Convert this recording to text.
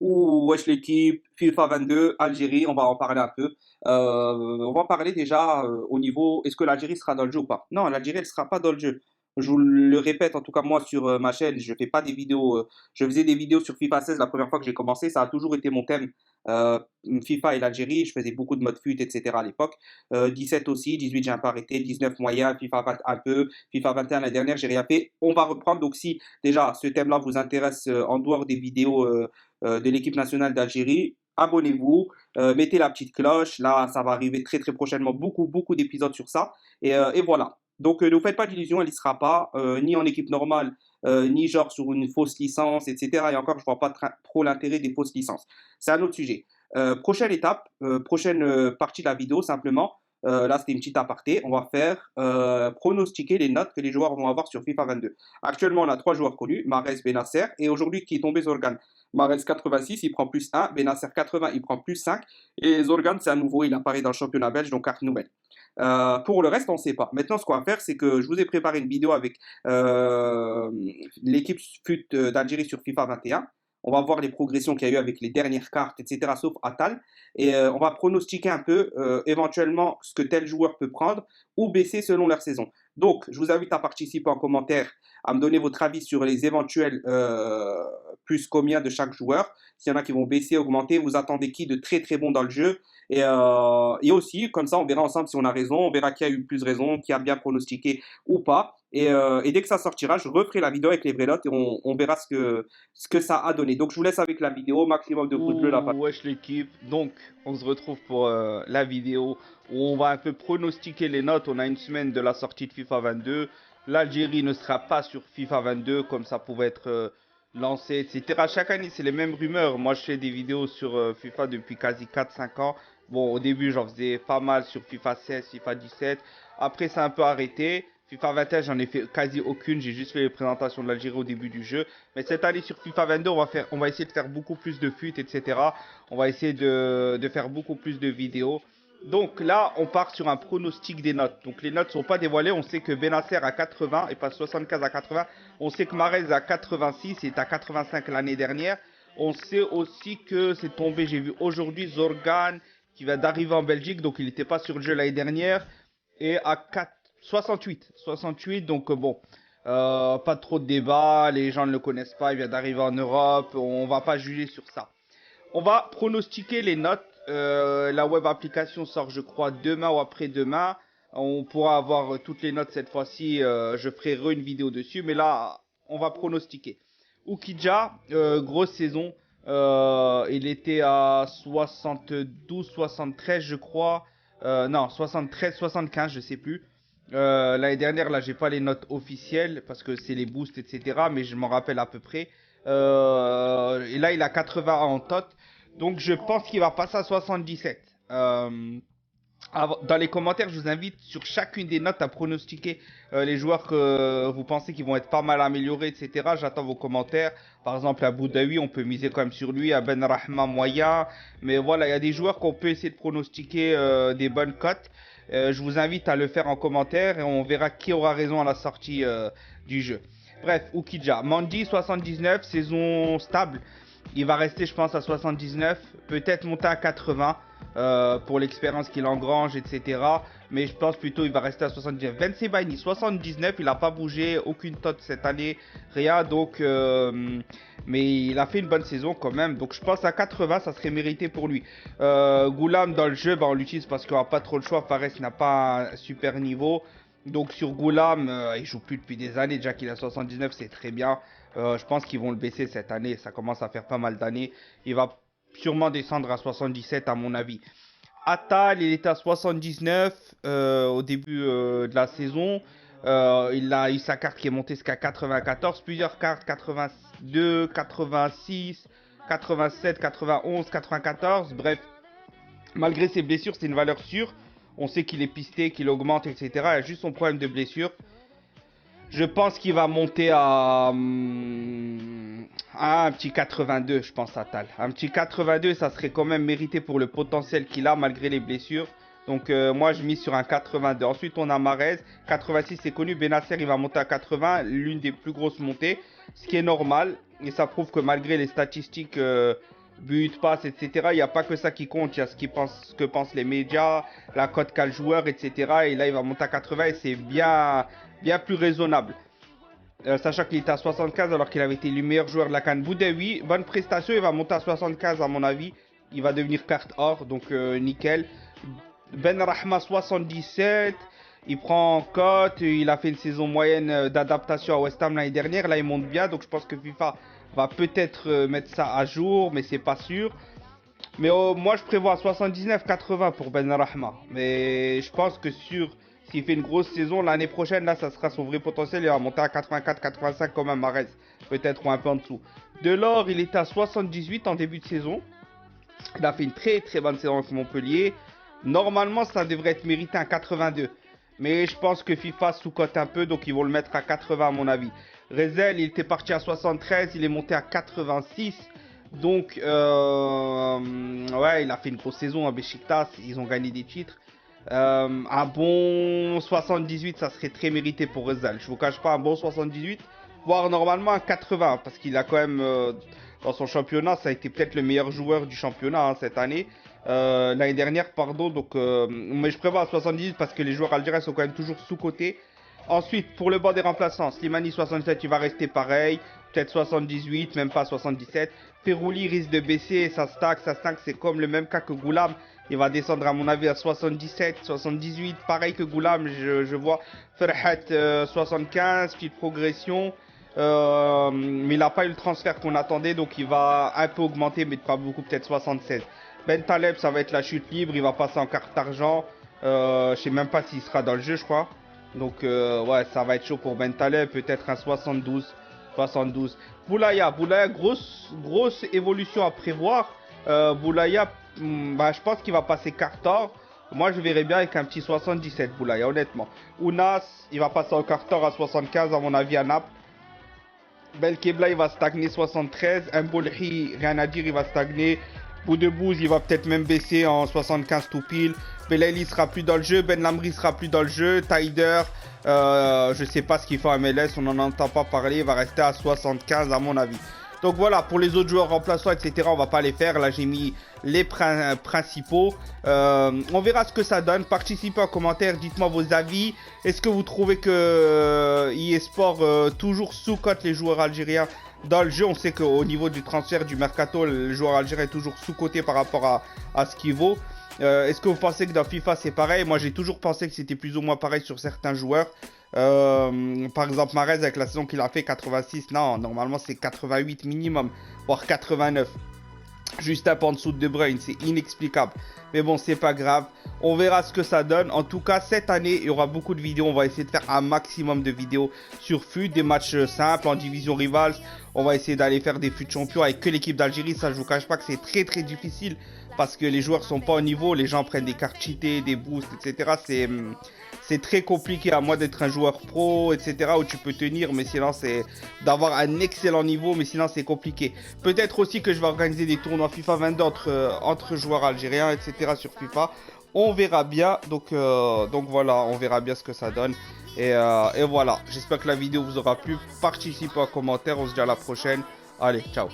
ou wesh l'équipe, FIFA 22, Algérie, on va en parler un peu. On va parler déjà au niveau, est-ce que l'Algérie sera dans le jeu ou pas? Non, l'Algérie, elle sera pas dans le jeu. Je vous le répète, en tout cas moi sur ma chaîne, je fais pas des vidéos. Je faisais des vidéos sur FIFA 16 la première fois que j'ai commencé, ça a toujours été mon thème. euh, FIFA et l'Algérie, je faisais beaucoup de mode fut, etc. à l'époque. 17 aussi, 18 j'ai un peu arrêté, 19 moyen, FIFA 20 un peu, FIFA 21 la dernière j'ai rien fait. On va reprendre, donc si déjà ce thème-là vous intéresse en dehors des vidéos de l'équipe nationale d'Algérie, abonnez-vous, mettez la petite cloche. Là, ça va arriver très très prochainement, beaucoup beaucoup d'épisodes sur ça. Et voilà. Donc ne vous faites pas d'illusions, elle n'y sera pas, ni en équipe normale, ni genre sur une fausse licence, etc. Et encore, je vois pas trop l'intérêt des fausses licences. C'est un autre sujet. Prochaine étape, prochaine partie de la vidéo, simplement. Là, c'était une petite aparté. On va faire pronostiquer les notes que les joueurs vont avoir sur FIFA 22. Actuellement, on a trois joueurs connus, Mahrez, Benasser, et aujourd'hui qui est tombé Zorgan. Mahrez 86, il prend plus 1, Benasser 80, il prend plus 5, et Zorgan, c'est un nouveau, il apparaît dans le championnat belge, donc carte nouvelle. Pour le reste, on ne sait pas. Maintenant, ce qu'on va faire, c'est que je vous ai préparé une vidéo avec l'équipe FUT d'Algérie sur FIFA 21. On va voir les progressions qu'il y a eu avec les dernières cartes, etc., sauf Atal. Et on va pronostiquer un peu, éventuellement, ce que tel joueur peut prendre ou baisser selon leur saison. Donc, je vous invite à participer en commentaire, à me donner votre avis sur les éventuels plus combien de chaque joueur. S'il y en a qui vont baisser, augmenter, vous attendez qui de très très bon dans le jeu. Et aussi, comme ça, on verra ensemble si on a raison, on verra qui a eu plus raison, qui a bien pronostiqué ou pas. Et dès que ça sortira, je referai la vidéo avec les vraies notes et on verra ce que ça a donné. Donc, je vous laisse avec la vidéo, maximum de pouces bleus là. Ouh, wesh l'équipe. Donc, on se retrouve pour la vidéo où on va un peu pronostiquer les notes. On a une semaine de la sortie de FIFA 22. L'Algérie ne sera pas sur FIFA 22 comme ça pouvait être lancé, etc. Chaque année, c'est les mêmes rumeurs. Moi, je fais des vidéos sur FIFA depuis quasi 4 5 ans. Bon, au début, j'en faisais pas mal sur FIFA 16, FIFA 17. Après, ça a un peu arrêté. FIFA 21, j'en ai fait quasi aucune. J'ai juste fait les présentations de l'Algérie au début du jeu. Mais cette année sur FIFA 22, on va essayer de faire beaucoup plus de fut, etc. On va essayer de faire beaucoup plus de vidéos. Donc là, on part sur un pronostic des notes. Donc les notes ne sont pas dévoilées. On sait que Benacer a 80 et passe 75 à 80. On sait que Marez a 86 et est à 85 l'année dernière. On sait aussi que c'est tombé, j'ai vu aujourd'hui, Zorgan qui va d'arriver en Belgique. Donc il n'était pas sur le jeu l'année dernière. Et à 4, 68. 68, donc bon. Pas trop de débat, les gens ne le connaissent pas, il vient d'arriver en Europe, on va pas juger sur ça. On va pronostiquer les notes. La web application sort, je crois, demain ou après-demain. On pourra avoir toutes les notes cette fois-ci. Je ferai une vidéo dessus, mais là, on va pronostiquer. Ukidja, grosse saison. Il était à 72, 73, je crois. Non, 73, 75, je sais plus. L'année dernière, là, j'ai pas les notes officielles parce que c'est les boosts, etc. Mais je m'en rappelle à peu près. Et là, il a 80 en tot. Donc, je pense qu'il va passer à 77. Dans les commentaires, je vous invite sur chacune des notes à pronostiquer les joueurs que vous pensez qui vont être pas mal améliorés, etc. J'attends vos commentaires. Par exemple, à Boudaoui, on peut miser quand même sur lui. À Ben Rahma, moyen. Mais voilà, il y a des joueurs qu'on peut essayer de pronostiquer des bonnes cotes. Je vous invite à le faire en commentaire et on verra qui aura raison à la sortie du jeu. Bref, Ukidja. Mandy, 79, saison stable. Il va rester, je pense, à 79, peut-être monter à 80 pour l'expérience qu'il engrange, etc. Mais je pense plutôt qu'il va rester à 79. Vence Baini, 79, il n'a pas bougé, aucune tote cette année, rien. Donc, mais il a fait une bonne saison quand même. Donc je pense à 80, ça serait mérité pour lui. Goulam dans le jeu, bah, on l'utilise parce qu'on n'a pas trop le choix. Fares n'a pas un super niveau. Donc sur Goulam, il joue plus depuis des années. Déjà qu'il a 79, c'est très bien. Je pense qu'ils vont le baisser cette année. Ça commence à faire pas mal d'années. Il va sûrement descendre à 77 à mon avis. Atal, il était à 79 au début de la saison. Il a eu sa carte qui est montée jusqu'à 94. Plusieurs cartes 82, 86, 87, 91, 94. Bref, malgré ses blessures, c'est une valeur sûre. On sait qu'il est pisté, qu'il augmente, etc. Il a juste son problème de blessure. Je pense qu'il va monter à un petit 82, je pense, à Tal. Un petit 82, ça serait quand même mérité pour le potentiel qu'il a malgré les blessures. Donc moi, je mise sur un 82. Ensuite, on a Marez. 86, c'est connu. Benacer, il va monter à 80, l'une des plus grosses montées. Ce qui est normal. Et ça prouve que malgré les statistiques But, passe, etc. Il n'y a pas que ça qui compte, il y a ce que pensent les médias, la cote qu'a le joueur, etc. Et là, il va monter à 80 et c'est bien plus raisonnable. Sachant qu'il était à 75 alors qu'il avait été le meilleur joueur de la CAN. Boudaoui, bonne prestation, il va monter à 75 à mon avis. Il va devenir carte or, donc nickel. Ben Rahma 77, il prend en cote, il a fait une saison moyenne d'adaptation à West Ham l'année dernière. Là, il monte bien, donc je pense que FIFA va peut-être mettre ça à jour, mais c'est pas sûr. Mais moi, je prévois 79-80 pour Ben Rahma. Mais je pense que s'il fait une grosse saison, l'année prochaine, là, ça sera son vrai potentiel. Il va monter à 84-85 comme un Mahrez. Peut-être ou un peu en dessous. Delors, il était à 78 en début de saison. Il a fait une très très bonne saison avec Montpellier. Normalement, ça devrait être mérité à 82. Mais je pense que FIFA sous-cote un peu, donc ils vont le mettre à 80 à mon avis. Rezel, il était parti à 73, il est monté à 86. Donc, ouais, il a fait une grosse saison à Beşiktaş, ils ont gagné des titres. Un bon 78, ça serait très mérité pour Rezel. Je vous cache pas, un bon 78, voire normalement un 80, parce qu'il a quand même, dans son championnat, ça a été peut-être le meilleur joueur du championnat hein, cette année. L'année dernière, pardon. Donc, mais je prévois à 78 parce que les joueurs algériens sont quand même toujours sous-cotés. Ensuite, pour le banc des remplaçants, Slimani 67, il va rester pareil. Peut-être 78, même pas 77. Ferouli risque de baisser, ça stack, c'est comme le même cas que Goulam. Il va descendre à mon avis à 77, 78, pareil que Goulam, je vois. Ferhat 75, petite progression. Mais il n'a pas eu le transfert qu'on attendait, donc il va un peu augmenter, mais pas beaucoup, peut-être 76. Ben Taleb, ça va être la chute libre, il va passer en carte d'argent. Je sais même pas s'il sera dans le jeu, je crois. Donc, ouais, ça va être chaud pour Ben Taleb, peut-être un 72. 72. Boulaya, grosse évolution à prévoir. Boulaya, bah, je pense qu'il va passer quart or. Moi, je verrais bien avec un petit 77, Boulaya, honnêtement. Ounas, il va passer en quart or à 75, à mon avis, à Naples. Belkebla, il va stagner 73. Mbolhi, rien à dire, il va stagner. Boudebouz, il va peut-être même baisser en 75 tout pile. Belaïli sera plus dans le jeu. Ben Lamri sera plus dans le jeu. Taider, je sais pas ce qu'il fait à MLS, on n'en entend pas parler. Il va rester à 75 à mon avis. Donc voilà, pour les autres joueurs remplaçants, etc., on va pas les faire. Là, j'ai mis les principaux. On verra ce que ça donne. Participez en commentaire, dites-moi vos avis. Est-ce que vous trouvez que eSport toujours sous-cote les joueurs algériens dans le jeu? On sait qu'au niveau du transfert du mercato, le joueur algérien est toujours sous-coté par rapport à ce qu'il vaut. Est-ce que vous pensez que dans FIFA c'est pareil? Moi j'ai toujours pensé que c'était plus ou moins pareil sur certains joueurs. Par exemple Mahrez avec la saison qu'il a fait 86, non, normalement c'est 88 minimum, voire 89. Juste un peu en dessous de De Bruyne, c'est inexplicable. Mais bon, c'est pas grave. On verra ce que ça donne. En tout cas, cette année, il y aura beaucoup de vidéos. On va essayer de faire un maximum de vidéos sur FUT, des matchs simples en division rivals. On va essayer d'aller faire des FUT champions avec que l'équipe d'Algérie. Ça, je vous cache pas que c'est très très difficile parce que les joueurs sont pas au niveau. Les gens prennent des cartes cheatées, des boosts, etc. C'est très compliqué à moins d'être un joueur pro, etc. où tu peux tenir, mais sinon c'est d'avoir un excellent niveau, mais sinon c'est compliqué. Peut-être aussi que je vais organiser des tournois FIFA 22 entre joueurs algériens, etc. sur FIFA. On verra bien, donc voilà, on verra bien ce que ça donne. Et voilà, j'espère que la vidéo vous aura plu. Participez en commentaire, on se dit à la prochaine. Allez, ciao.